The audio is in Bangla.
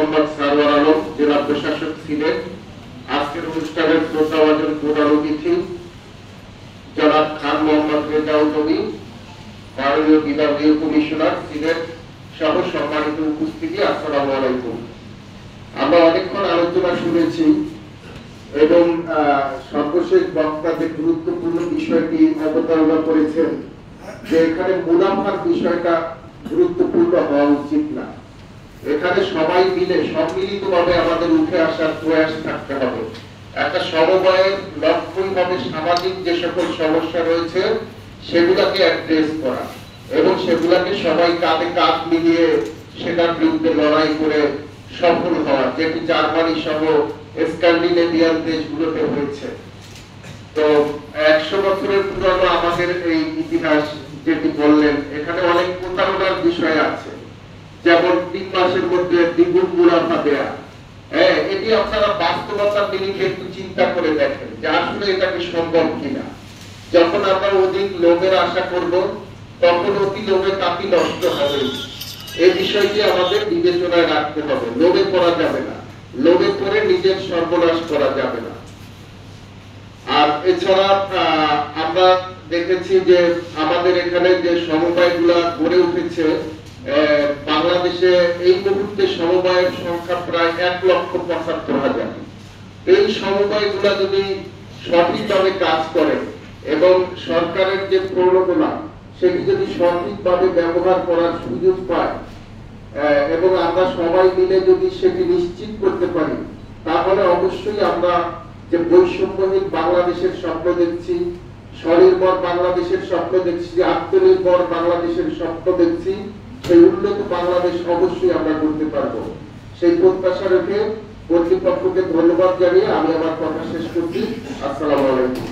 মোহাম্মদ সারওয়ার আলম, জেলা প্রশাসক সিলেট। আজকের অনুষ্ঠানের শ্রদ্ধাভাজন প্রধান অতিথি জনাব খান মোহাম্মদ রেজাউল কবির, মাননীয় বিভাগীয় কমিশনার সিলেট সহ সম্মানিত উপস্থিতি, আসসালামু আলাইকুম। আমরা অনেকক্ষণ আলোচনা শুনেছি এবং সর্বশেষ বক্তা যে গুরুত্বপূর্ণ বিষয়টি অবতারণা করেছেন যে এখানে মুনাফার বিষয়টা গুরুত্বপূর্ণ হওয়া উচিত না। এখানে সবাই মিলে সম্মিলিতভাবে আমাদের উঠে আসার প্রয়াস থাকতে হবে। একটা সমবায়ের লক্ষ্যই হবে সামাজিক যে সকল সমস্যা রয়েছে সেগুলাকে অ্যাড্রেস করা এবং সেগুলাকে সবাই কাঁধে কাঁধ মিলিয়ে সেটার বিরুদ্ধে লড়াই করে সফল হওয়া, যেটি জার্মানি সহ স্ক্যান্ডিনেভিয়ান দেশগুলোতে হয়েছে। তো 100 বছরের পুরনো আমাদের এই ইতিহাস যেটি বললেন, এখানে অনেক প্রতারণার বিষয় আছে, যেমন 3 মাসের মধ্যে দ্বিগুণ মুনাফা দেয়া। এটি আপনারা বাস্তবতার নিরিখে একটু চিন্তা করে দেখেন যে আসলে এটা কি সম্ভব কিনা। যখন আমরা অধিক লোভের আশা করব তখন অতি লোভে তাঁতি নষ্ট হবে। এই বিষয়টি আমাদের বিবেচনায় রাখতে হবে। লোভে পড়া যাবে না, লোভে পড়ে নিজের সর্বনাশ করা যাবে না। আর এছাড়া আমরা দেখেছি যে আমাদের এখানে যে সমবায়গুলা গড়ে উঠেছে, বাংলাদেশে এই মুহূর্তে সমবায়ের সংখ্যা প্রায় 1,75,000। এই সমবায়গুলা যদি সঠিকভাবে কাজ করে এবং সরকারের যে প্রণোদনা সেটি যদি সঠিকভাবে ব্যবহার করার সুযোগ পায় এবং আমরা সবাই মিলে যদি সেটি নিশ্চিত করতে পারি, তাহলে অবশ্যই আমরা যে বৈষম্যহীন বাংলাদেশের স্বপ্ন দেখছি, স্বনির্ভর বাংলাদেশের স্বপ্ন দেখছি, আত্মনির্ভর বাংলাদেশের স্বপ্ন দেখছি, সেই উন্নত বাংলাদেশ অবশ্যই আমরা করতে পারবো। সেই প্রত্যাশা রেখে কর্তৃপক্ষকে ধন্যবাদ জানিয়ে আমি আমার কথা শেষ করছি। আসসালামু আলাইকুম।